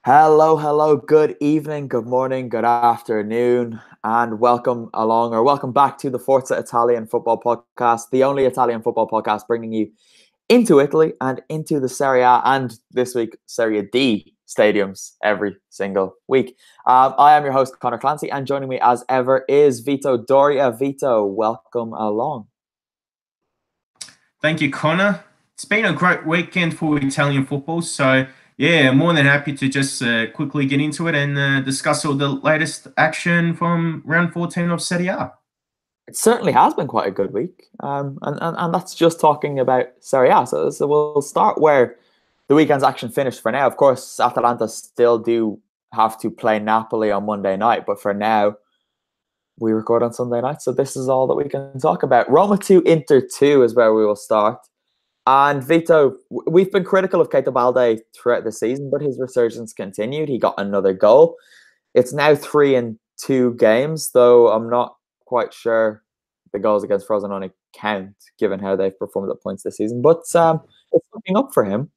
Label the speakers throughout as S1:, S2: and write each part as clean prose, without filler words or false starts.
S1: Hello, hello, good evening, good morning, good afternoon, and welcome back to the Forza Italian Football Podcast, the only Italian football podcast bringing you into Italy and into the Serie A and this week Serie D stadiums every single week. I am your host, Connor Clancy, and joining me as ever is Vito Doria. Vito, welcome along.
S2: Thank you, Connor. It's been a great weekend for Italian football, so yeah, more than happy to just quickly get into it and discuss all the latest action from round 14 of Serie A.
S1: It certainly has been quite a good week, and that's just talking about Serie A. So we'll start where the weekend's action finished for now. Of course, Atalanta still do have to play Napoli on Monday night, but for now, we record on Sunday night, so this is all that we can talk about. Roma 2, Inter 2 is where we will start. And Vito, we've been critical of Keita Balde throughout the season, but his resurgence continued. He got another goal. It's now 3 in 2 games, though I'm not quite sure the goals against Frosinone count, given how they've performed at points this season. But it's looking up for him.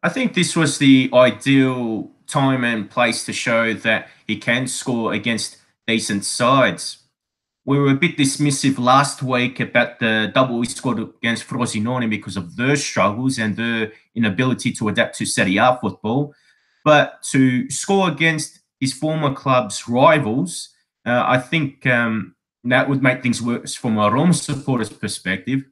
S2: I think this was the ideal time and place to show that he can score against decent sides. We were a bit dismissive last week about the double he scored against Frosinone because of their struggles and their inability to adapt to Serie A football. But to score against his former club's rivals, I think that would make things worse from a Roma supporter's perspective.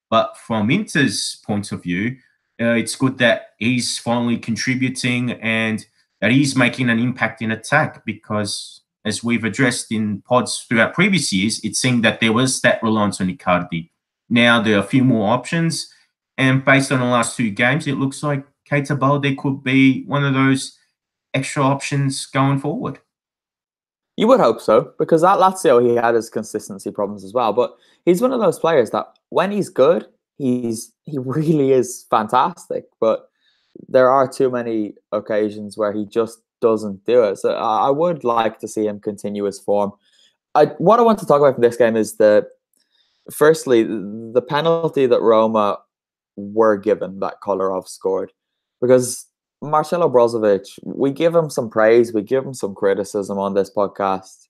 S2: But from Inter's point of view, it's good that he's finally contributing and that he's making an impact in attack because, as we've addressed in pods throughout previous years, it seemed that there was that reliance on Icardi. Now there are a few more options, and based on the last 2 games, it looks like Keita Balde could be one of those extra options going forward.
S1: You would hope so, because at Lazio he had his consistency problems as well. But he's one of those players that when he's good, he really is fantastic. But there are too many occasions where he just doesn't do it. So I would like to see him continue his form. What I want to talk about from this game is firstly, the penalty that Roma were given that Kolarov scored. Because Marcelo Brozovic, we give him some praise, we give him some criticism on this podcast.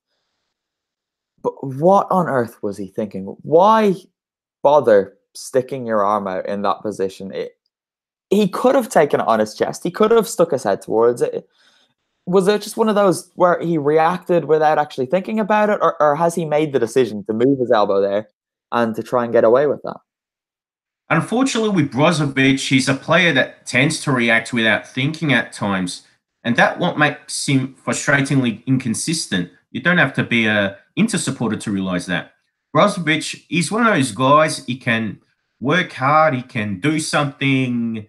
S1: But what on earth was he thinking? Why bother sticking your arm out in that position? He could have taken it on his chest. He could have stuck his head towards it. Was it just one of those where he reacted without actually thinking about it? Or has he made the decision to move his elbow there and to try and get away with that?
S2: Unfortunately, with Brozovic, he's a player that tends to react without thinking at times. And that what makes him frustratingly inconsistent. You don't have to be a Inter supporter to realize that. Brozovic is one of those guys, he can work hard, he can do something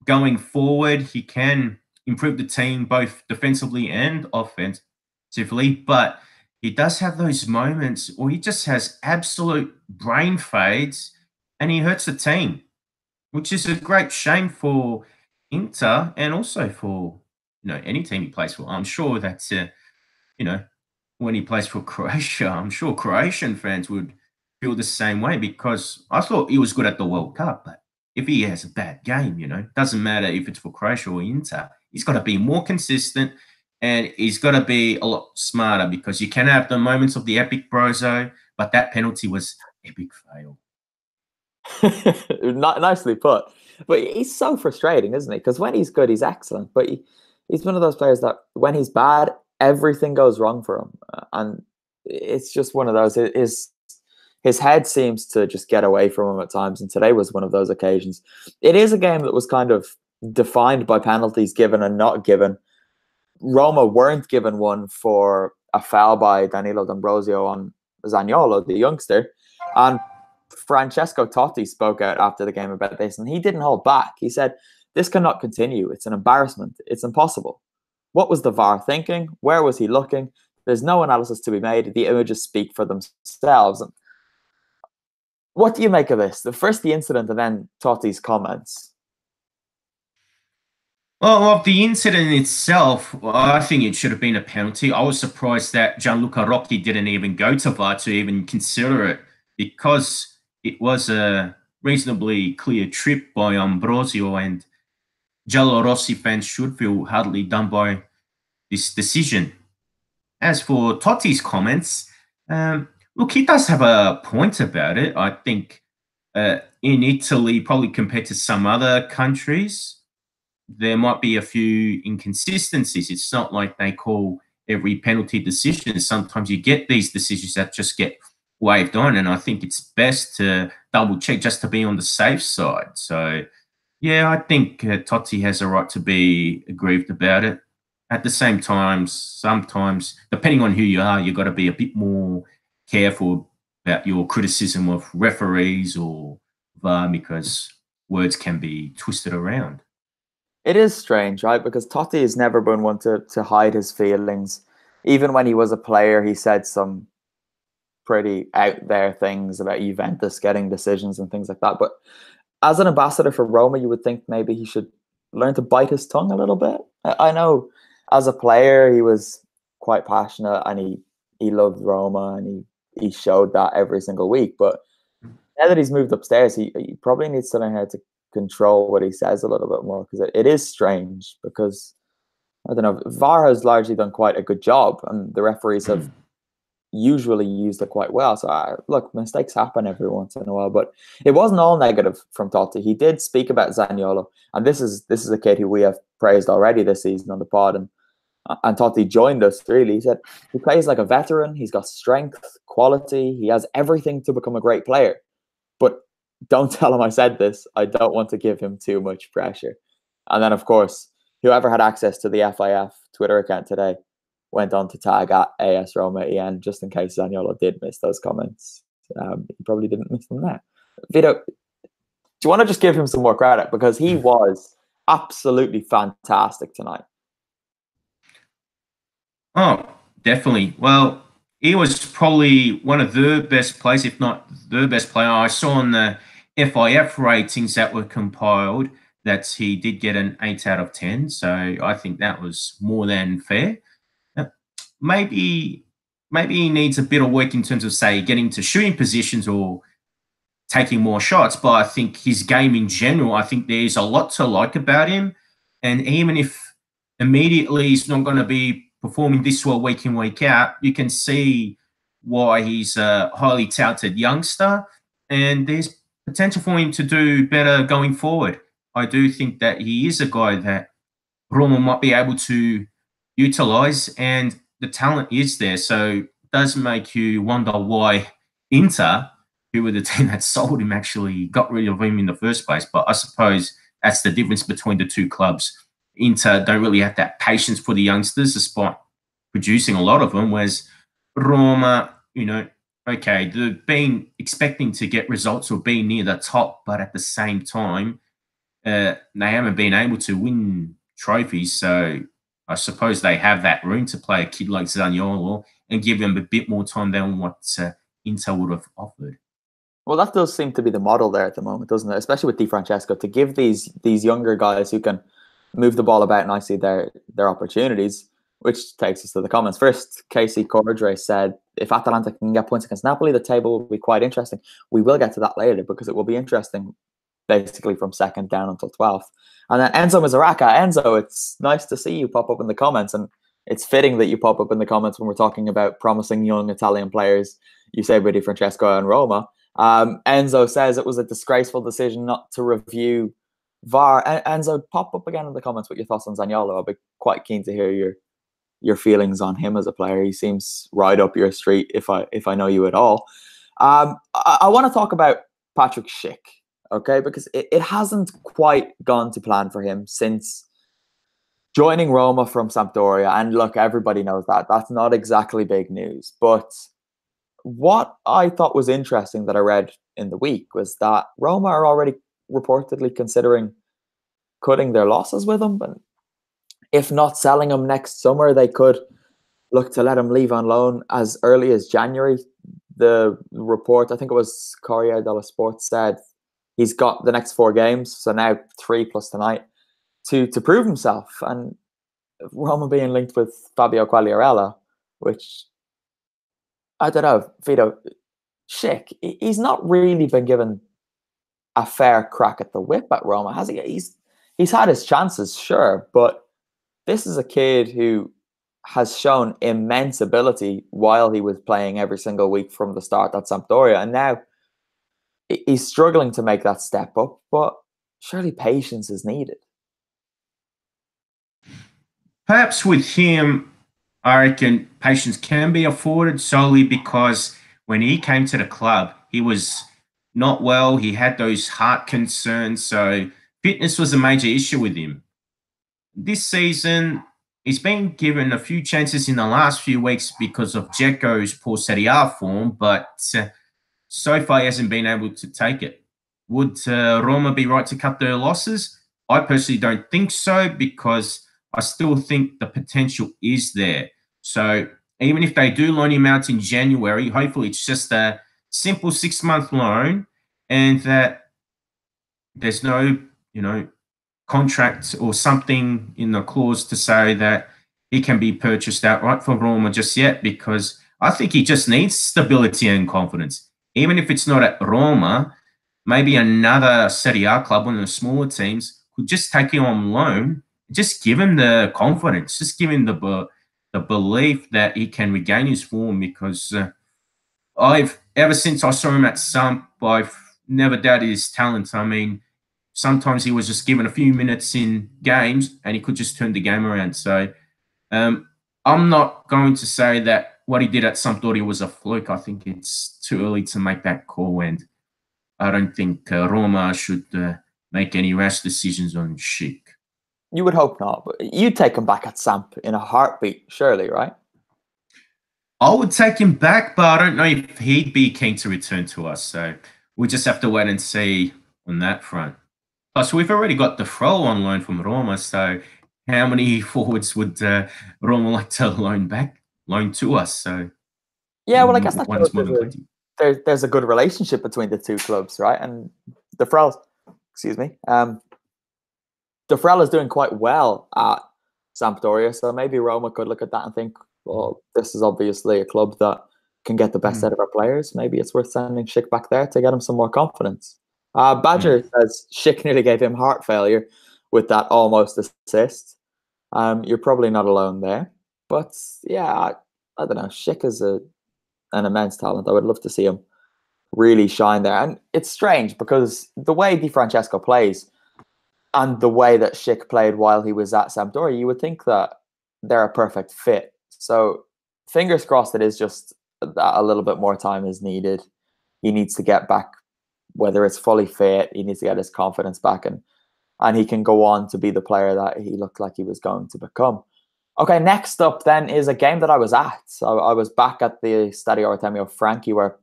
S2: going forward, he can improve the team both defensively and offensively, but he does have those moments where he just has absolute brain fades and he hurts the team, which is a great shame for Inter and also for any team he plays for. I'm sure that when he plays for Croatia, I'm sure Croatian fans would feel the same way because I thought he was good at the World Cup, but if he has a bad game, doesn't matter if it's for Croatia or Inter, he's got to be more consistent and he's got to be a lot smarter because you can have the moments of the epic Brozo, but that penalty was epic fail.
S1: Nicely put. But he's so frustrating, isn't he? Because when he's good, he's excellent. But he's one of those players that when he's bad, everything goes wrong for him. And it's just one of those. His head seems to just get away from him at times. And today was one of those occasions. It is a game that was kind of defined by penalties given and not given. Roma weren't given one for a foul by Danilo D'Ambrosio on Zaniolo, the youngster. And Francesco Totti spoke out after the game about this, and he didn't hold back. He said, "This cannot continue. It's an embarrassment. It's impossible." What was the VAR thinking? Where was he looking? There's no analysis to be made. The images speak for themselves. And what do you make of this? First the incident and then Totti's comments.
S2: Well, of the incident itself, I think it should have been a penalty. I was surprised that Gianluca Rocchi didn't even go to VAR to even consider it because it was a reasonably clear trip by Ambrosio and Giallorossi fans should feel hardly done by this decision. As for Totti's comments, look, he does have a point about it. I think in Italy, probably compared to some other countries, there might be a few inconsistencies. It's not like they call every penalty decision. Sometimes you get these decisions that just get waved on, and I think it's best to double check just to be on the safe side. So, yeah, I think Totti has a right to be aggrieved about it. At the same time, sometimes, depending on who you are, you've got to be a bit more careful about your criticism of referees or VAR because words can be twisted around.
S1: It is strange, right? Because Totti has never been one to hide his feelings. Even when he was a player, he said some pretty out there things about Juventus getting decisions and things like that. But as an ambassador for Roma, you would think maybe he should learn to bite his tongue a little bit. I know as a player, he was quite passionate and he loved Roma and he showed that every single week. But now that he's moved upstairs, he probably needs to learn how to control what he says a little bit more because it is strange because I don't know, VAR has largely done quite a good job and the referees have usually used it quite well. So look, mistakes happen every once in a while, but it wasn't all negative from Totti. He did speak about Zaniolo, and this is a kid who we have praised already this season on the pod, and Totti joined us. Really, he said he plays like a veteran. He's got strength, quality. He has everything to become a great player. But don't tell him I said this. I don't want to give him too much pressure. And then, of course, whoever had access to the FIF Twitter account today went on to tag at AS Roma EN just in case Zaniolo did miss those comments. He probably didn't miss them there. Vito, do you want to just give him some more credit? Because he was absolutely fantastic tonight.
S2: Oh, definitely. Well, he was probably one of the best players, if not the best player. I saw in the FIF ratings that were compiled that he did get an 8 out of 10. So I think that was more than fair. Uh, Maybe maybe he needs a bit of work in terms of, say, getting to shooting positions or taking more shots. But I think his game in general, I think there's a lot to like about him. And even if immediately he's not going to be performing this well week in, week out, you can see why he's a highly touted youngster. And there's potential for him to do better going forward. I do think that he is a guy that Roma might be able to utilize, and the talent is there. So it does make you wonder why Inter, who were the team that sold him, actually got rid of him in the first place. But I suppose that's the difference between the two clubs. Inter don't really have that patience for the youngsters, despite producing a lot of them, whereas Roma, okay, they've been expecting to get results or be near the top, but at the same time, they haven't been able to win trophies. So I suppose they have that room to play a kid like Zaniolo and give them a bit more time than what Inter would have offered.
S1: Well, that does seem to be the model there at the moment, doesn't it? Especially with Di Francesco, to give these younger guys who can move the ball about nicely their opportunities, which takes us to the comments. First, Casey Cordray said, if Atalanta can get points against Napoli, the table will be quite interesting. We will get to that later because it will be interesting basically from second down until 12th. And then Enzo Mizuraka. Enzo, it's nice to see you pop up in the comments, and it's fitting that you pop up in the comments when we're talking about promising young Italian players. You say Di Francesco and Roma. Enzo says it was a disgraceful decision not to review VAR. Enzo, pop up again in the comments with your thoughts on Zaniolo. I'll be quite keen to hear your feelings on him as a player. He seems right up your street if I know you at all. I want to talk about Patrick Schick, okay, because it hasn't quite gone to plan for him since joining Roma from Sampdoria. And look, everybody knows that. That's not exactly big news, but what I thought was interesting that I read in the week was that Roma are already reportedly considering cutting their losses with him. And if not selling him next summer, they could look to let him leave on loan as early as January. The report, I think it was Corriere dello Sport, said he's got the next 4 games, so now 3 plus tonight, to prove himself. And Roma being linked with Fabio Quagliarella, which I don't know, Vito, Schick, he's not really been given a fair crack at the whip at Roma, has he? he's had his chances, sure, but this is a kid who has shown immense ability while he was playing every single week from the start at Sampdoria, and now he's struggling to make that step up. But surely patience is needed.
S2: Perhaps with him, I reckon patience can be afforded solely because when he came to the club, he was not well. He had those heart concerns, so fitness was a major issue with him. This season, he's been given a few chances in the last few weeks because of Dzeko's poor Serie A form, but so far he hasn't been able to take it. Would Roma be right to cut their losses? I personally don't think so because I still think the potential is there. So even if they do loan him out in January, hopefully it's just a simple 6-month loan and that there's no, contract or something in the clause to say that he can be purchased outright from Roma just yet because I think he just needs stability and confidence. Even if it's not at Roma, maybe another Serie A club, one of the smaller teams, could just take him on loan, just give him the confidence, just give him the belief that he can regain his form because I've ever since I saw him at Sump, I've never doubted his talent. I mean, sometimes he was just given a few minutes in games and he could just turn the game around. So I'm not going to say that what he did at Sampdoria was a fluke. I think it's too early to make that call, and I don't think Roma should make any rash decisions on Schick.
S1: You would hope not, but you'd take him back at Samp in a heartbeat, surely, right?
S2: I would take him back, but I don't know if he'd be keen to return to us. So we'll just have to wait and see on that front. Plus, we've already got the Fro on loan from Roma, so how many forwards would Roma like to loan to us? So
S1: Yeah, well, I guess that
S2: one's
S1: shows
S2: more than plenty.
S1: there's a good relationship between the two clubs, right? And the Frel, excuse me, the Frel is doing quite well at Sampdoria, so maybe Roma could look at that and think, well, this is obviously a club that can get the best out of our players. Maybe it's worth sending Schick back there to get him some more confidence. Badger says Schick nearly gave him heart failure with that almost assist. You're probably not alone there. But yeah, I don't know. Schick is an immense talent. I would love to see him really shine there. And it's strange because the way Di Francesco plays and the way that Schick played while he was at Sampdoria, you would think that they're a perfect fit. So fingers crossed it is just that a little bit more time is needed. He needs to get back, whether it's fully fit, he needs to get his confidence back and he can go on to be the player that he looked like he was going to become. Okay, next up then is a game that I was at. So I was back at the Stadio Artemio Franchi where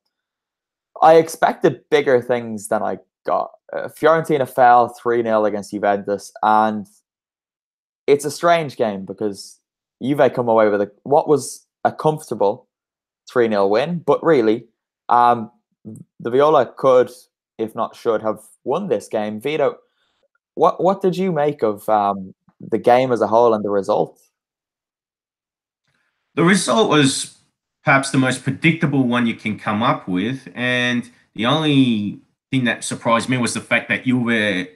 S1: I expected bigger things than I got. Fiorentina fell 3-0 against Juventus, and it's a strange game because Juve come away with what was a comfortable 3-0 win, but really, the Viola could, if not should, have won this game. Vito, what did you make of the game as a whole and the result?
S2: The result was perhaps the most predictable one you can come up with, and the only thing that surprised me was the fact that Juve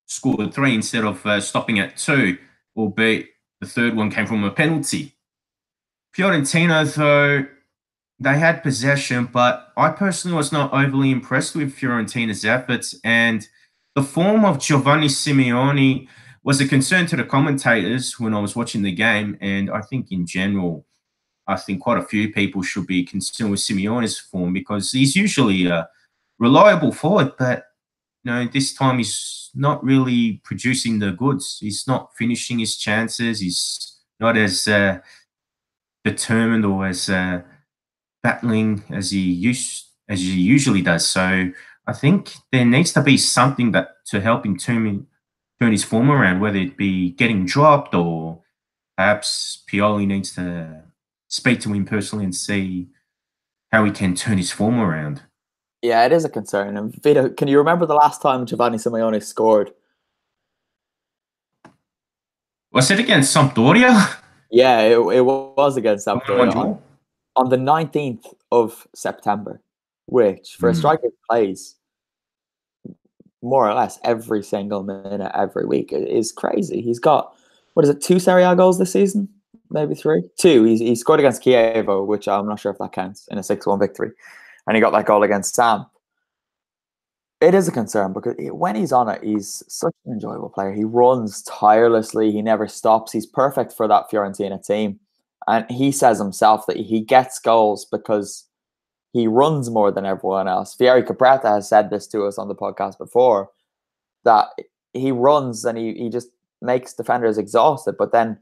S2: scored 3 instead of stopping at 2, albeit the third one came from a penalty. Fiorentina, though, they had possession, but I personally was not overly impressed with Fiorentina's efforts, and the form of Giovanni Simeone was a concern to the commentators when I was watching the game, and I think in general, I think quite a few people should be concerned with Simeone's form because he's usually a reliable forward, but this time he's not really producing the goods. He's not finishing his chances. He's not as determined or as battling as he usually does. So I think there needs to be something that to help him turn his form around, whether it be getting dropped or perhaps Pioli needs to speak to him personally and see how he can turn his form around.
S1: Yeah, it is a concern. And Vito, can you remember the last time Giovanni Simeone scored?
S2: Was it against Sampdoria?
S1: Yeah, it was against Sampdoria on the 19th of September, which for a striker who plays more or less every single minute every week is crazy. He's got, what is it, 2 Serie A goals this season? Maybe 3? 2. He scored against Chievo, which I'm not sure if that counts, in a 6-1 victory. And he got that goal against Sam. It is a concern because when he's on it, he's such an enjoyable player. He runs tirelessly. He never stops. He's perfect for that Fiorentina team. And he says himself that he gets goals because he runs more than everyone else. Fieri Capretta has said this to us on the podcast before, that he runs and he just makes defenders exhausted. But then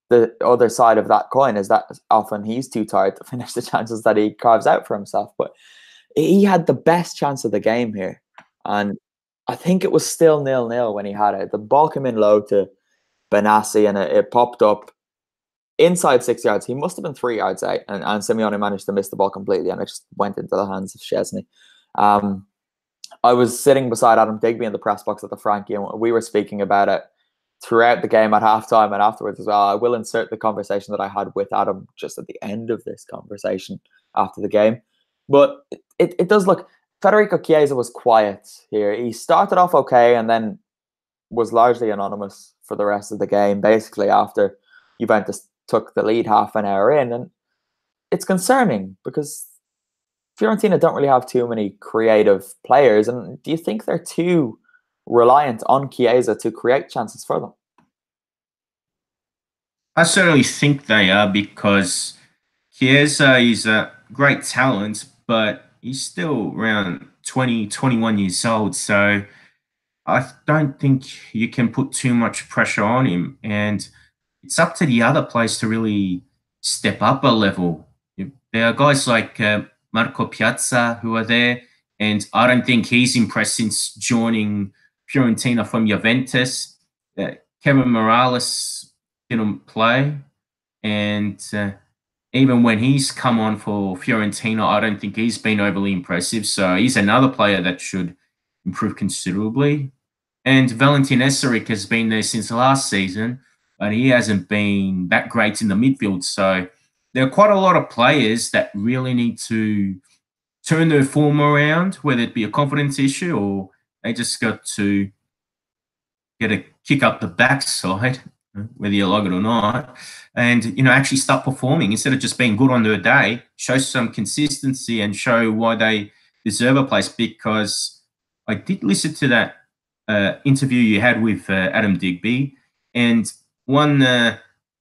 S1: the other side of that coin is that often he's too tired to finish the chances that he carves out for himself. But he had the best chance of the game here. And I think it was still 0-0 when he had it. The ball came in low to Benassi and it popped up inside 6 yards. He must have been 3 yards out, and Simeone managed to miss the ball completely, and it just went into the hands of Szczesny. I was sitting beside Adam Digby in the press box at the Frankie, and we were speaking about it throughout the game at halftime and afterwards as well. I will insert the conversation that I had with Adam just at the end of this conversation after the game. But it does look, Federico Chiesa was quiet here. He started off okay and then was largely anonymous for the rest of the game, basically after Juventus took the lead half an hour in. And it's concerning because Fiorentina don't really have too many creative players. And do you think they're too reliant on Chiesa to create chances for them?
S2: I certainly think they are, because Chiesa is a great talent, but he's still around 20, 21 years old. So I don't think you can put too much pressure on him. And it's up to the other players to really step up a level. There are guys like Marco Piazza who are there, and I don't think he's impressed since joining Fiorentina from Juventus. Kevin Morales didn't play, and even when he's come on for Fiorentina, I don't think he's been overly impressive. So he's another player that should improve considerably. And Valentin Eseric has been there since last season, but he hasn't been that great in the midfield. So there are quite a lot of players that really need to turn their form around, whether it be a confidence issue or they just got to get a kick up the backside, whether you like it or not, and actually start performing instead of just being good on their day. Show some consistency and show why they deserve a place. Because I did listen to that interview you had with Adam Digby, and one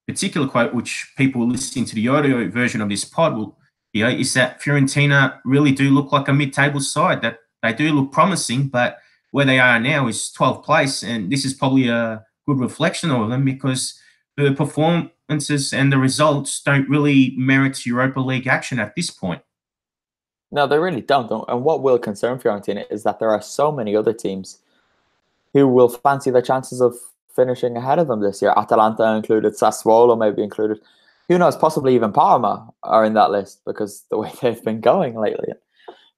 S2: particular quote which people listening to the audio version of this pod will hear is that Fiorentina really do look like a mid-table side, that they do look promising, but where they are now is 12th place, and this is probably a good reflection of them because the performances and the results don't really merit Europa League action at this point.
S1: No, they really don't. And what will concern Fiorentina is that there are so many other teams who will fancy their chances of finishing ahead of them this year. Atalanta included, Sassuolo maybe included. Who knows, possibly even Parma are in that list because the way they've been going lately.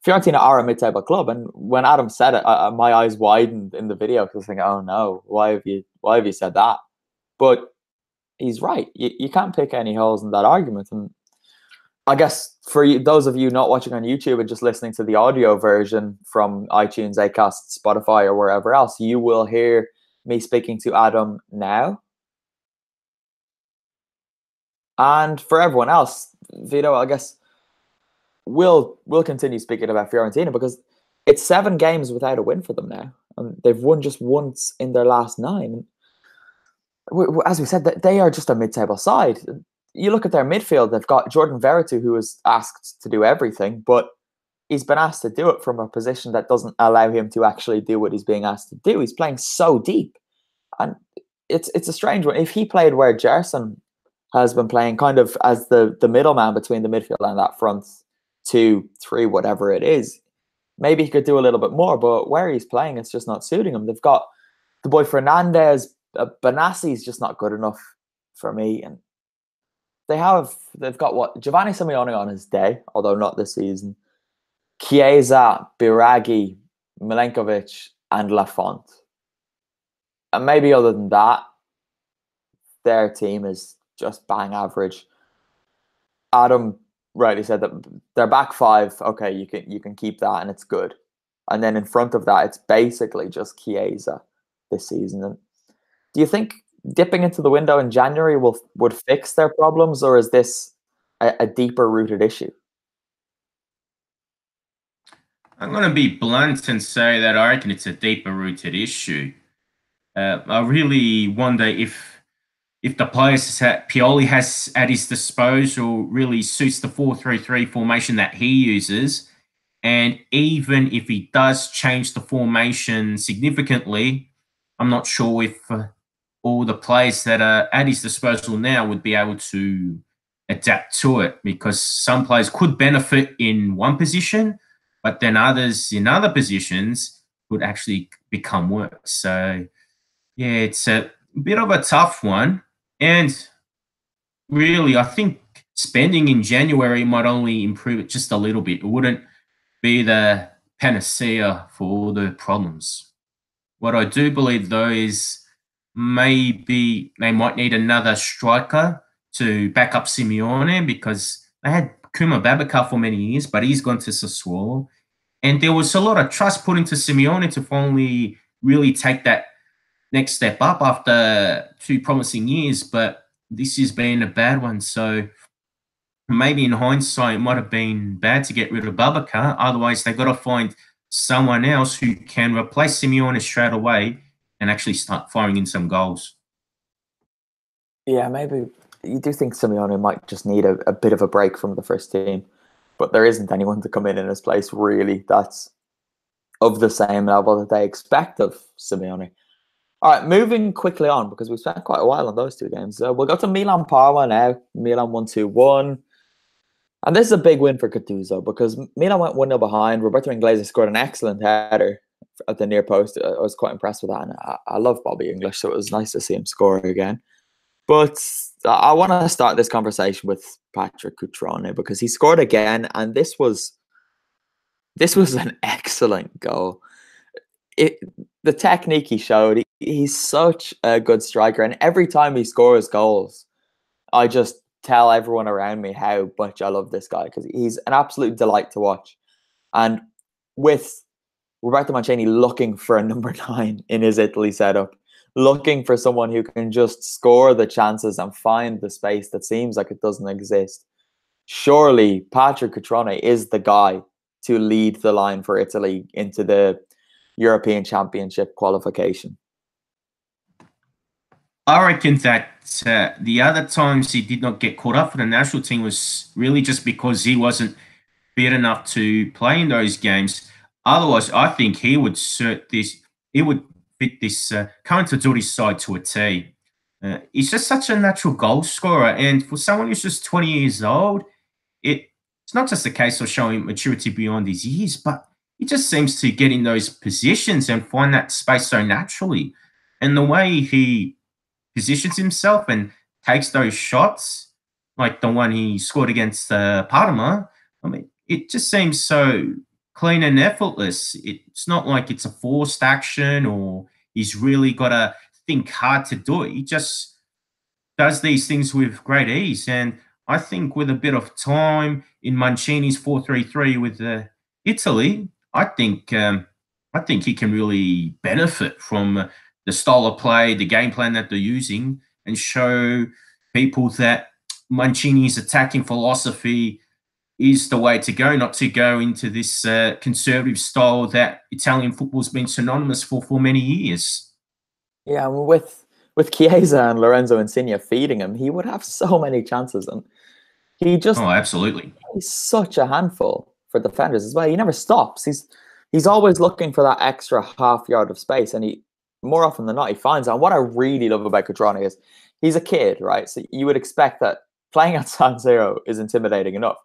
S1: Fiorentina are a mid-table club, and when Adam said it, my eyes widened in the video because I was thinking, "Oh no, why have you said that?" But he's right. You can't pick any holes in that argument. And I guess for those of you not watching on YouTube and just listening to the audio version from iTunes, Acast, Spotify, or wherever else, you will hear me speaking to Adam now. And for everyone else, Vito, I guess we'll continue speaking about Fiorentina because it's 7 games without a win for them now, and they've won just once in their last 9. As we said, they are just a mid-table side. You look at their midfield; they've got Jordan Veretout, who is asked to do everything, but he's been asked to do it from a position that doesn't allow him to actually do what he's being asked to do. He's playing so deep, and it's a strange one. If he played where Gerson has been playing, kind of as the middleman between the midfield and that front 2, 3, whatever it is, maybe he could do a little bit more. But where he's playing, it's just not suiting him. They've got the boy Fernandez. Benassi's just not good enough for me, and they've got what, Giovanni Simeone on his day, although not this season. Chiesa, Biraghi, Milenkovic, and Lafont. And maybe other than that, their team is just bang average. Adam rightly said that their back 5, okay, you can keep that and it's good. And then in front of that, it's basically just Chiesa this season. And do you think dipping into the window in January would fix their problems, or is this a deeper rooted issue?
S2: I'm going to be blunt and say that I reckon it's a deeper rooted issue. I really wonder if the players that Pioli has at his disposal really suits the 4-3-3 formation that he uses. And even if he does change the formation significantly, I'm not sure if all the players that are at his disposal now would be able to adapt to it, because some players could benefit in one position, but then others in other positions would actually become worse. So, yeah, it's a bit of a tough one. And really, I think spending in January might only improve it just a little bit. It wouldn't be the panacea for all the problems. What I do believe, though, is maybe they might need another striker to back up Simeone, because they had Kuma Babacar for many years, but he's gone to Sassuolo. And there was a lot of trust put into Simeone to finally really take that next step up after 2 promising years, but this has been a bad one. So maybe in hindsight, it might have been bad to get rid of Babacar. Otherwise, they've got to find someone else who can replace Simeone straight away and actually start firing in some goals.
S1: Yeah, maybe you do think Simeone might just need a bit of a break from the first team, but there isn't anyone to come in his place really that's of the same level that they expect of Simeone. All right, moving quickly on, because we spent quite a while on those 2 games. We'll go to Milan Parma now. Milan 1-2-1. And this is a big win for Gattuso, because Milan went 1-0 behind. Roberto Inglese scored an excellent header at the near post. I was quite impressed with that. And I love Bobby English, so it was nice to see him score again. But I want to start this conversation with Patrick Cutrone, because he scored again, and this was an excellent goal. The technique he showed, he's such a good striker, and every time he scores goals, I just tell everyone around me how much I love this guy, because he's an absolute delight to watch. And with Roberto Mancini looking for a number 9 in his Italy setup, looking for someone who can just score the chances and find the space that seems like it doesn't exist, surely Patrick Cutrone is the guy to lead the line for Italy into the European Championship qualification.
S2: I reckon that the other times he did not get caught up for the national team was really just because he wasn't fit enough to play in those games. Otherwise, I think he would fit this current Azzurri side to a T. He's just such a natural goal scorer, and for someone who's just 20 years old, it's not just a case of showing maturity beyond his years, but he just seems to get in those positions and find that space so naturally. And the way he positions himself and takes those shots, like the one he scored against Parma, I mean, it just seems so clean and effortless. It's not like it's a forced action or he's really got to think hard to do it. He just does these things with great ease. And I think with a bit of time in Mancini's 4-3-3 with Italy, I think he can really benefit from the style of play, the game plan that they're using, and show people that Mancini's attacking philosophy is the way to go, not to go into this conservative style that Italian football's been synonymous for many years.
S1: Yeah, with Chiesa and Lorenzo Insigne feeding him, he would have so many chances, and
S2: Oh, absolutely.
S1: he's such a handful for defenders as well. He never stops. He's always looking for that extra half yard of space, and he more often than not he finds it. And what I really love about Cutrone is he's a kid, right? So you would expect that playing at San Siro is intimidating enough.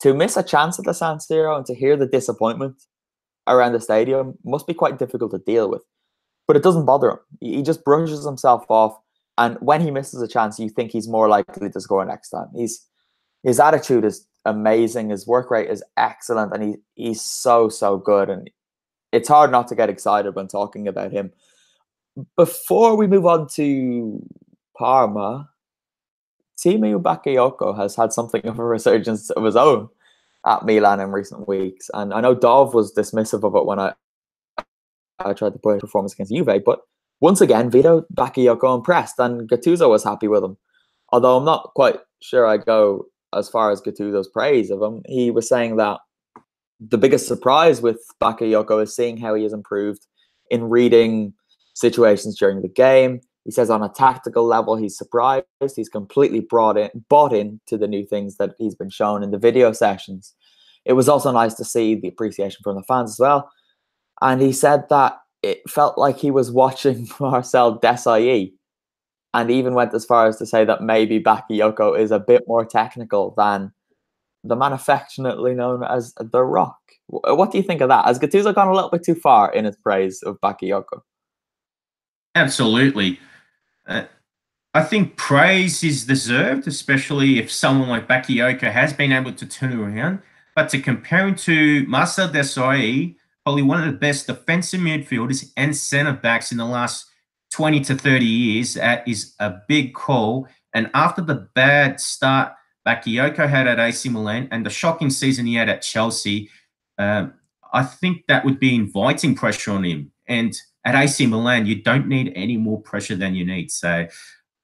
S1: To miss a chance at the San Siro and to hear the disappointment around the stadium must be quite difficult to deal with. But it doesn't bother him. He just brushes himself off. And when he misses a chance, you think he's more likely to score next time. His attitude is amazing. His work rate is excellent. And he's so, so good. And it's hard not to get excited when talking about him. Before we move on to Parma, Timu Bakayoko has had something of a resurgence of his own at Milan in recent weeks. And I know Dov was dismissive of it when tried to put his performance against Juve, but once again, Vito Bakayoko impressed, and Gattuso was happy with him. Although I'm not quite sure I go as far as Gattuso's praise of him. He was saying that the biggest surprise with Bakayoko is seeing how he has improved in reading situations during the game. He says on a tactical level, he's surprised. He's completely bought in to the new things that he's been shown in the video sessions. It was also nice to see the appreciation from the fans as well. And he said that it felt like he was watching Marcel Desailly, and even went as far as to say that maybe Bakayoko is a bit more technical than the man affectionately known as The Rock. What do you think of that? Has Gattuso gone a little bit too far in his praise of Bakayoko?
S2: Absolutely. I think praise is deserved, especially if someone like Bakayoko has been able to turn it around. But to compare him to Marcel Desailly, probably one of the best defensive midfielders and centre backs in the last 20 to 30 years, that is a big call. And after the bad start Bakayoko had at AC Milan and the shocking season he had at Chelsea, I think that would be inviting pressure on him. And at AC Milan, you don't need any more pressure than you need. So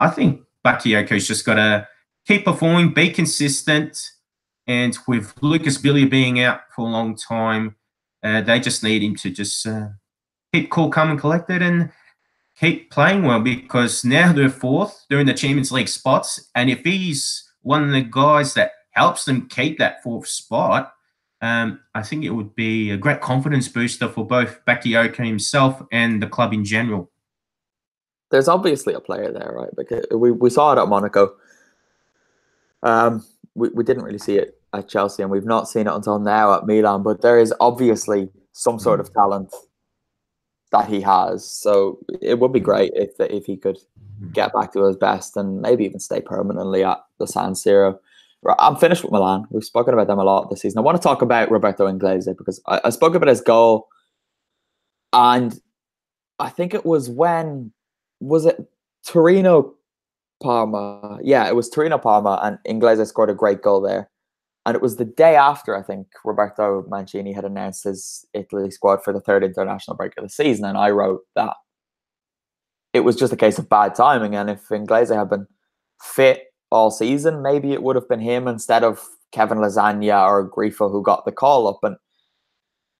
S2: I think Bakayoko's just got to keep performing, be consistent. And with Lucas Billy being out for a long time, they just need him to just keep cool, calm, and collected and keep playing well, because now they're fourth. They're in the Champions League spots. And if he's one of the guys that helps them keep that fourth spot, I think it would be a great confidence booster for both Bakayoko himself and the club in general.
S1: There's obviously a player there, right? Because we saw it at Monaco. We didn't really see it at Chelsea, and we've not seen it until now at Milan. But there is obviously some sort of talent that he has. So it would be great if he could get back to his best and maybe even stay permanently at the San Siro. I'm finished with Milan. We've spoken about them a lot this season. I want to talk about Roberto Inglese because I spoke about his goal, and I think it was was it Torino Parma? Yeah, it was Torino Parma, and Inglese scored a great goal there. And it was the day after, I think, Roberto Mancini had announced his Italy squad for the third international break of the season. And I wrote that it was just a case of bad timing. And if Inglese had been fit all season, maybe it would have been him instead of Kevin Lasagna or Grifo who got the call up. And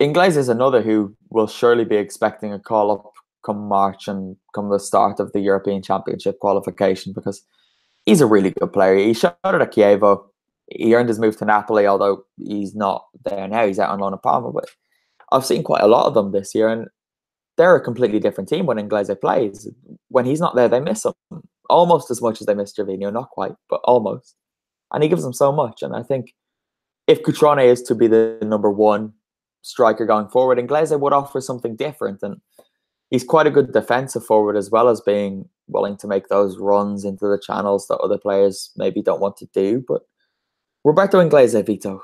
S1: Inglese is another who will surely be expecting a call up come March and come the start of the European Championship qualification, because he's a really good player. He showed it at Chievo. He earned his move to Napoli, although he's not there now. He's out on loan at Parma. But I've seen quite a lot of them this year, and they're a completely different team when Inglese plays. When he's not there, they miss him almost as much as they miss Gervinho. Not quite, but almost. And he gives them so much. And I think if Cutrone is to be the number one striker going forward, Inglese would offer something different. And he's quite a good defensive forward, as well as being willing to make those runs into the channels that other players maybe don't want to do. But Roberto Inglese, Vito,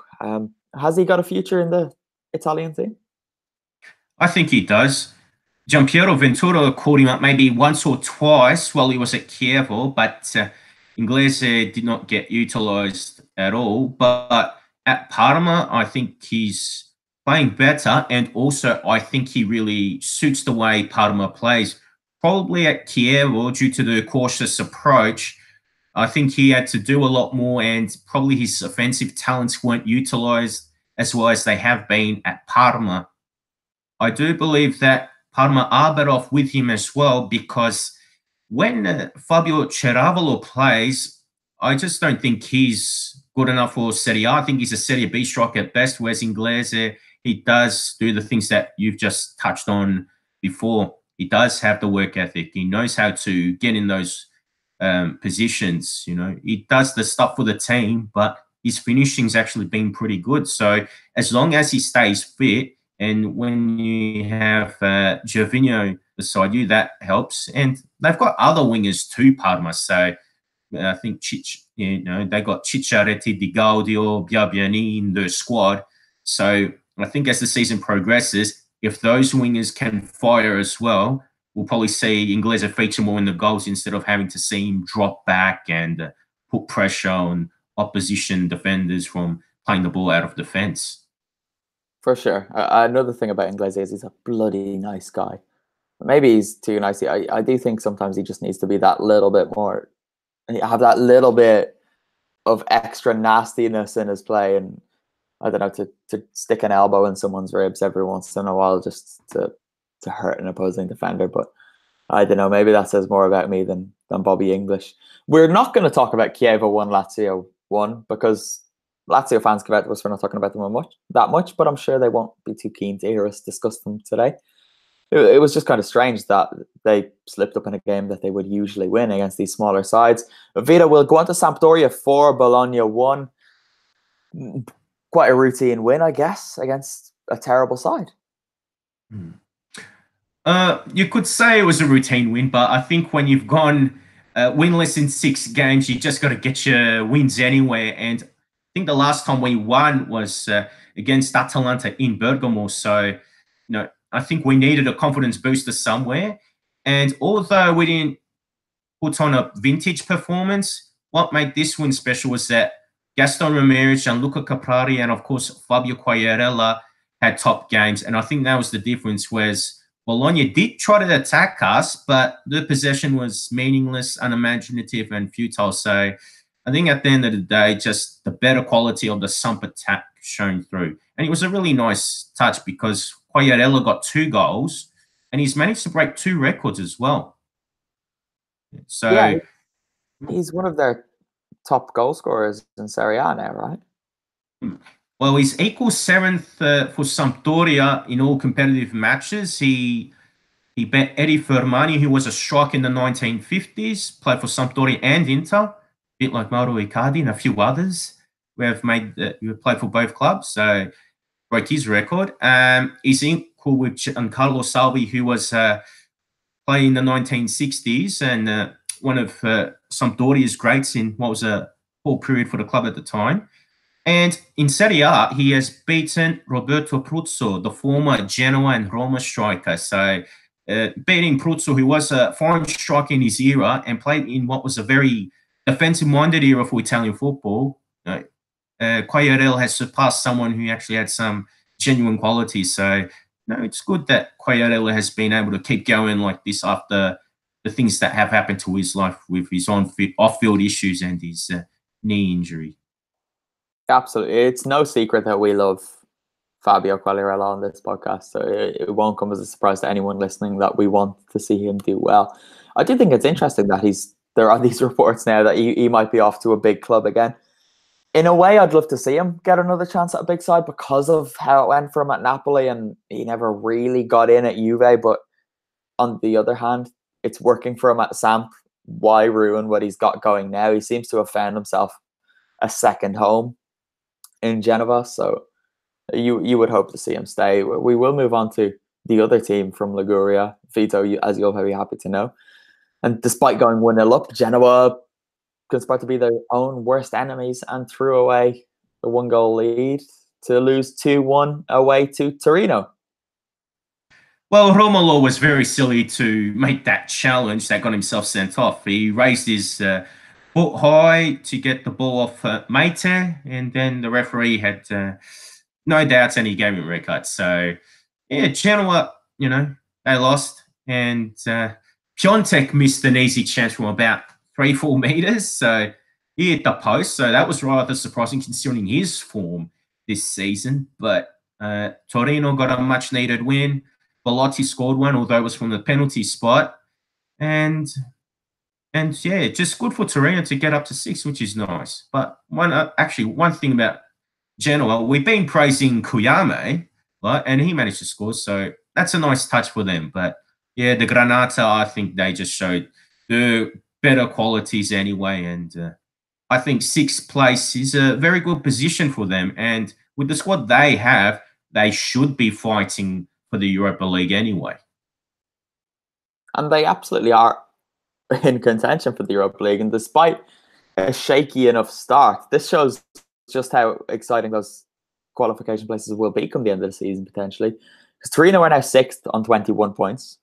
S1: has he got a future in the Italian team?
S2: I think he does. Gianpiero Ventura called him up maybe once or twice while he was at Chievo, but Inglese did not get utilised at all. But at Parma, I think he's playing better, and also I think he really suits the way Parma plays. Probably at Chievo, due to the cautious approach, I think he had to do a lot more, and probably his offensive talents weren't utilised as well as they have been at Parma. I do believe that Parma are better off with him as well, because when Fabio Ceravolo plays, I just don't think he's good enough for Serie A. I think he's a Serie B striker at best, whereas Inglese, he does do the things that you've just touched on before. He does have the work ethic. He knows how to get in those positions. You know, he does the stuff for the team, but his finishing's actually been pretty good. So as long as he stays fit, and when you have Gervinho beside you, that helps. And they've got other wingers too, Parma. So I think they got Cicciaretti, Di Gaudio, Biabiani in their squad. So I think as the season progresses, if those wingers can fire as well, we'll probably see Inglese feature more in the goals instead of having to see him drop back and put pressure on opposition defenders from playing the ball out of defence.
S1: For sure. Another thing about Inglese is he's a bloody nice guy. Maybe he's too nice. I do think sometimes he just needs to be that little bit more, have that little bit of extra nastiness in his play, and I don't know, to stick an elbow in someone's ribs every once in a while just to hurt an opposing defender. But I don't know, maybe that says more about me than Bobby English. We're not going to talk about Chievo 1, Lazio 1, because Lazio fans come out to us for not talking about them that much, but I'm sure they won't be too keen to hear us discuss them today. It was just kind of strange that they slipped up in a game that they would usually win against these smaller sides. Vita will go on to Sampdoria 4, Bologna 1. Quite a routine win, I guess, against a terrible side.
S2: You could say it was a routine win, but I think when you've gone winless in 6 games, you just got to get your wins anyway. And I think the last time we won was against Atalanta in Bergamo. So, I think we needed a confidence booster somewhere. And although we didn't put on a vintage performance, what made this win special was that Gaston Ramirez, Gianluca Caprari, and of course Fabio Quagliarella had top games. And I think that was the difference, whereas Bologna did try to attack us, but the possession was meaningless, unimaginative, and futile. So I think at the end of the day, just the better quality of the Sump attack shone through. And it was a really nice touch because Quagliarella got 2 goals and he's managed to break 2 records as well. So
S1: yeah, he's one of their top goal scorers in Serie A now, right?
S2: Well, he's equal 7th for Sampdoria in all competitive matches. He beat Eddie Fermani, who was a striker in the 1950s, played for Sampdoria and Inter, a bit like Mauro Icardi and a few others who have played for both clubs. So broke his record. He's equal with Giancarlo Salvi, who was playing in the 1960s and one of Sampdoria's greats in what was a poor period for the club at the time. And in Serie A, he has beaten Roberto Pruzzo, the former Genoa and Roma striker. So beating Pruzzo, who was a foreign striker in his era and played in what was a very defensive-minded era for Italian football, Quagliarella has surpassed someone who actually had some genuine qualities. So it's good that Quagliarella has been able to keep going like this after the things that have happened to his life with his off-field issues and his knee injury.
S1: Absolutely. It's no secret that we love Fabio Quagliarella on this podcast, so it won't come as a surprise to anyone listening that we want to see him do well. I do think it's interesting that there are these reports now that he might be off to a big club again. In a way, I'd love to see him get another chance at a big side because of how it went for him at Napoli, and he never really got in at Juve. But on the other hand, it's working for him at Samp. Why ruin what he's got going now? He seems to have found himself a second home in Genova, so you would hope to see him stay. We will move on to the other team from Liguria, Vito, as you'll be happy to know. And despite going 1-0 up, Genoa conspired to be their own worst enemies and threw away the 1-goal lead to lose 2-1 away to Torino.
S2: Well, Romolo was very silly to make that challenge that got himself sent off. He raised his foot high to get the ball off Maite, and then the referee had no doubts and he gave him a red card. So, yeah, Genoa, they lost, and Piontek missed an easy chance from about 3-4 meters. So he hit the post. So that was rather surprising considering his form this season. But Torino got a much needed win. Bellotti scored one, although it was from the penalty spot. And yeah, just good for Torino to get up to 6, which is nice. But one thing about Genoa, we've been praising Kuyame, right? And he managed to score. So that's a nice touch for them. But yeah, the Granata, I think they just showed the better qualities anyway. And I think 6th place is a very good position for them. And with the squad they have, they should be fighting for the Europa League anyway.
S1: And they absolutely are in contention for the Europa League. And despite a shaky enough start, this shows just how exciting those qualification places will be come the end of the season, potentially. Because Torino are now 6th on 21 points.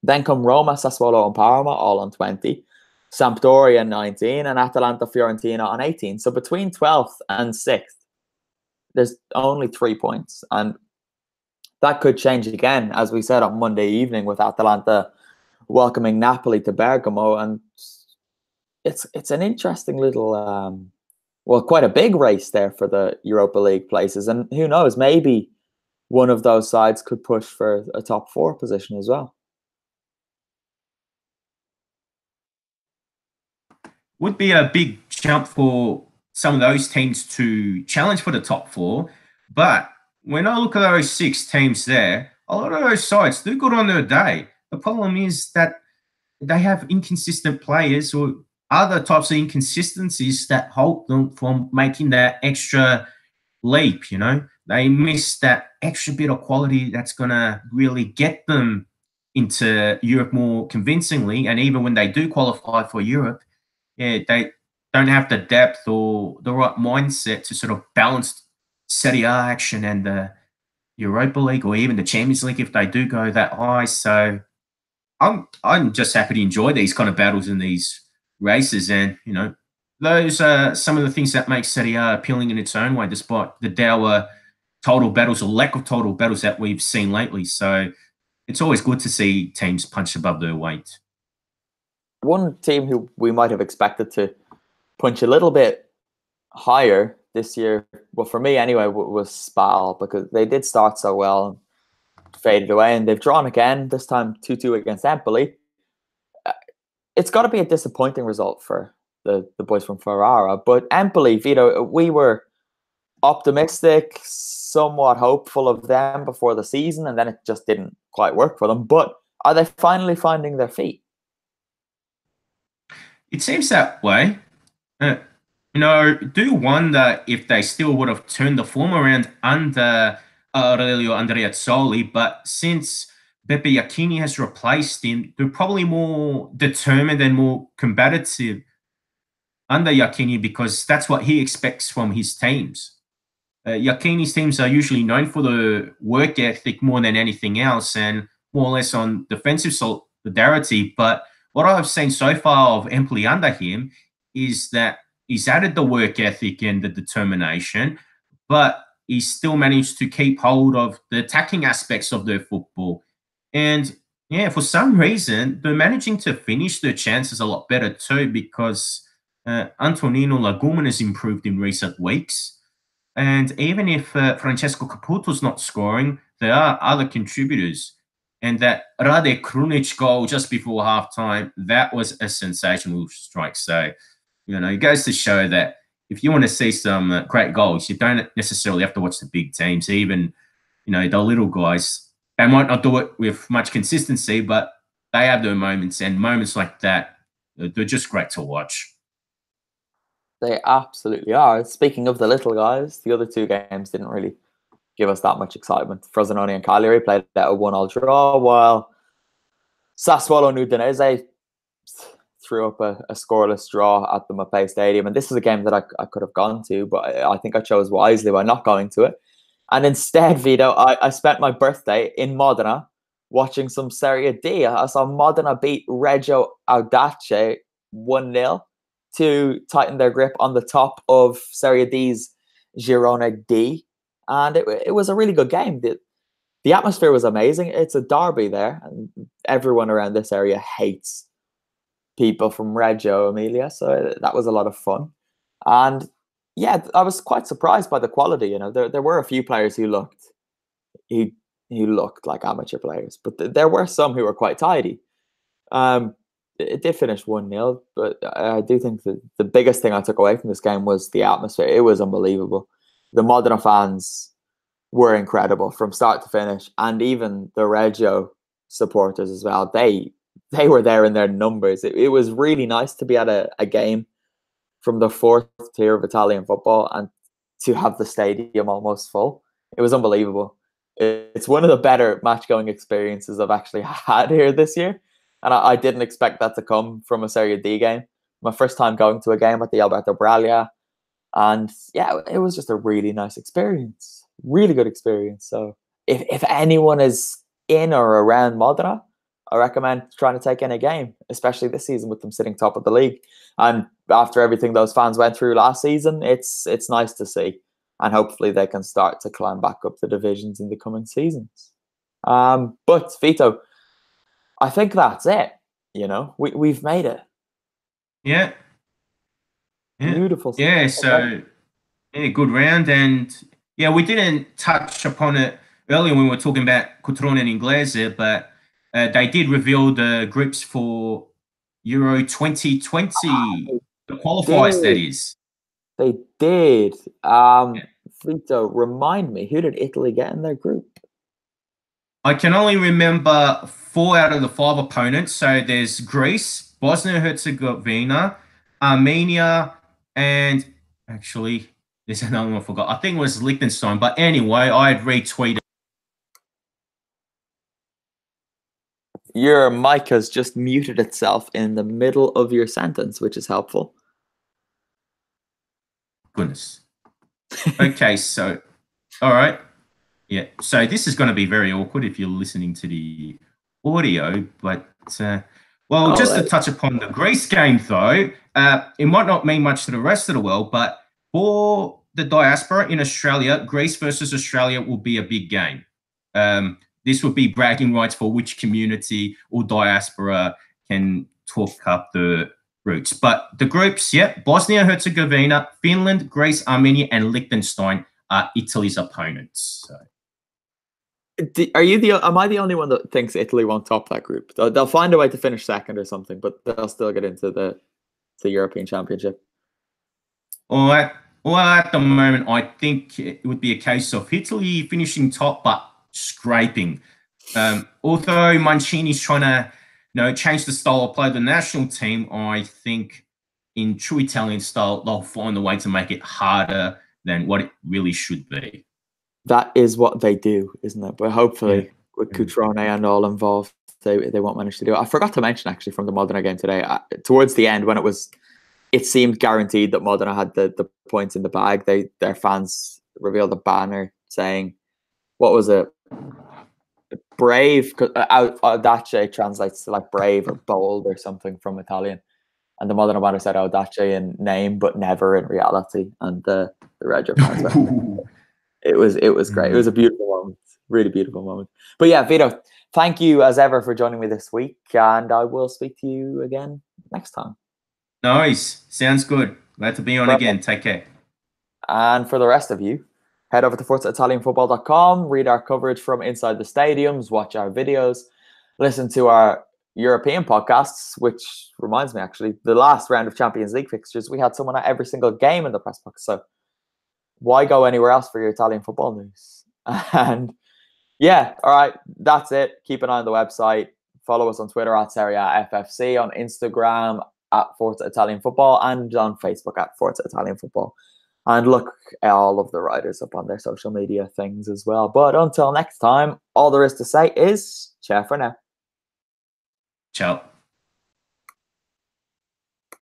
S1: Then come Roma, Sassuolo, and Parma, all on 20. Sampdoria 19, and Atalanta, Fiorentina on 18. So between 12th and 6th, there's only 3 points. And that could change again, as we said on Monday evening with Atalanta welcoming Napoli to Bergamo, and it's an interesting little, well, quite a big race there for the Europa League places, and who knows, maybe one of those sides could push for a top 4 position as well.
S2: Would be a big jump for some of those teams to challenge for the top 4, but when I look at those 6 teams there, a lot of those sides do good on their day. The problem is that they have inconsistent players or other types of inconsistencies that hold them from making that extra leap. They miss that extra bit of quality that's going to really get them into Europe more convincingly. And even when they do qualify for Europe, they don't have the depth or the right mindset to sort of balance Serie A action and the Europa League or even the Champions League if they do go that high. So I'm just happy to enjoy these kind of battles in these races, and those are some of the things that make Serie A appealing in its own way, despite the dour total battles or lack of total battles that we've seen lately. So it's always good to see teams punch above their weight.
S1: One team who we might have expected to punch a little bit higher this year, well, for me anyway, was Spal, because they did start so well and faded away, and they've drawn again, this time 2-2 against Empoli. It's got to be a disappointing result for the boys from Ferrara, but Empoli, Vito, we were optimistic, somewhat hopeful of them before the season, and then it just didn't quite work for them. But are they finally finding their feet?
S2: It seems that way. Do wonder if they still would have turned the form around under Aurelio Andreazzoli, but since Beppe Iacchini has replaced him, they're probably more determined and more combative under Iacchini, because that's what he expects from his teams. Iacchini's teams are usually known for the work ethic more than anything else, and more or less on defensive solidarity. But what I've seen so far of Empoli under him is that he's added the work ethic and the determination, but he's still managed to keep hold of the attacking aspects of their football. And yeah, for some reason, they're managing to finish their chances a lot better too, because Antonino Lagumen has improved in recent weeks. And even if Francesco Caputo's not scoring, there are other contributors. And that Rade Krunic goal just before halftime, that was a sensational strike. So, it goes to show that if you want to see some great goals, you don't necessarily have to watch the big teams. Even, the little guys, they might not do it with much consistency, but they have their moments. And moments like that, they're just great to watch.
S1: They absolutely are. Speaking of the little guys, the other 2 games didn't really give us that much excitement. Frosinone and Cagliari played out a 1-1 draw, while Sassuolo and Udinese threw up a scoreless draw at the Mapei Stadium. And this is a game that I could have gone to, but I think I chose wisely by not going to it. And instead, Vito, I spent my birthday in Modena watching some Serie D. I saw Modena beat Reggio Audace 1-0 to tighten their grip on the top of Serie D's Girone D. And it was a really good game. The atmosphere was amazing. It's a derby there, and everyone around this area hates people from Reggio Emilia, so that was a lot of fun. And yeah, I was quite surprised by the quality. There were a few players who looked like amateur players, but there were some who were quite tidy. It did finish 1-0, but I do think that the biggest thing I took away from this game was the atmosphere. It was unbelievable. The Modena fans were incredible from start to finish, and even the Reggio supporters as well. They were there in their numbers. It was really nice to be at a game from the 4th tier of Italian football and to have the stadium almost full. It was unbelievable. It's one of the better match-going experiences I've actually had here this year. And I didn't expect that to come from a Serie D game. My first time going to a game at the Alberto Braglia. And yeah, it was just a really nice experience. Really good experience. So if anyone is in or around Modena, I recommend trying to take in a game, especially this season with them sitting top of the league. And after everything those fans went through last season, it's nice to see. And hopefully they can start to climb back up the divisions in the coming seasons. But Vito, I think that's it. We've made it.
S2: Yeah. Yeah.
S1: Beautiful.
S2: Yeah.
S1: Okay.
S2: So, yeah, good round. And yeah, we didn't touch upon it earlier when we were talking about Cotrone and Inglese, but they did reveal the groups for Euro 2020, the qualifiers, that
S1: Did
S2: is.
S1: they did?
S2: Yeah.
S1: Vito, remind me, who did Italy get in their group?
S2: I can only remember 4 out of the 5 opponents. So there's Greece, Bosnia Herzegovina, Armenia, and actually, there's another one I forgot. I think it was Liechtenstein. But anyway, I had retweeted.
S1: Your mic has just muted itself in the middle of your sentence, which is helpful.
S2: Goodness. Okay, so, all right. Yeah, so this is going to be very awkward if you're listening to the audio, but just to touch upon the Greece game, though, it might not mean much to the rest of the world, but for the diaspora in Australia, Greece versus Australia will be a big game. This would be bragging rights for which community or diaspora can talk up the roots. But the groups, yeah, Bosnia Herzegovina, Finland, Greece, Armenia, and Liechtenstein are Italy's opponents. So.
S1: Am I the only one that thinks Italy won't top that group? They'll find a way to finish second or something, but they'll still get into the European Championship.
S2: Well, at the moment, I think it would be a case of Italy finishing top, but scraping. Although Mancini's trying to, change the style of play of the national team, I think in true Italian style, they'll find a way to make it harder than what it really should be.
S1: That is what they do, isn't it? But hopefully, with Cutrone and all involved, they won't manage to do it. I forgot to mention, actually, from the Modena game today, towards the end, when it seemed guaranteed that Modena had the points in the bag, their fans revealed a banner saying, what was it? Brave, audace translates to like brave or bold or something from Italian. And the Modena banner said audace in name, but never in reality. And the Reggio fans went, It was great. It was a beautiful moment, really beautiful moment. But yeah, Vito, thank you as ever for joining me this week, and I will speak to you again next time.
S2: Nice, sounds good. Glad to be on again. Take care.
S1: And for the rest of you, head over to ForzaItalianFootball.com, read our coverage from inside the stadiums, watch our videos, listen to our European podcasts. Which reminds me, actually, the last round of Champions League fixtures, we had someone at every single game in the press box. So why go anywhere else for your Italian football news? And yeah, all right, that's it. Keep an eye on the website. Follow us on Twitter at Serie A FFC, on Instagram at Forza Italian Football, and on Facebook at Forza Italian Football. And look at all of the writers up on their social media things as well. But until next time, all there is to say is ciao for now.
S2: Ciao.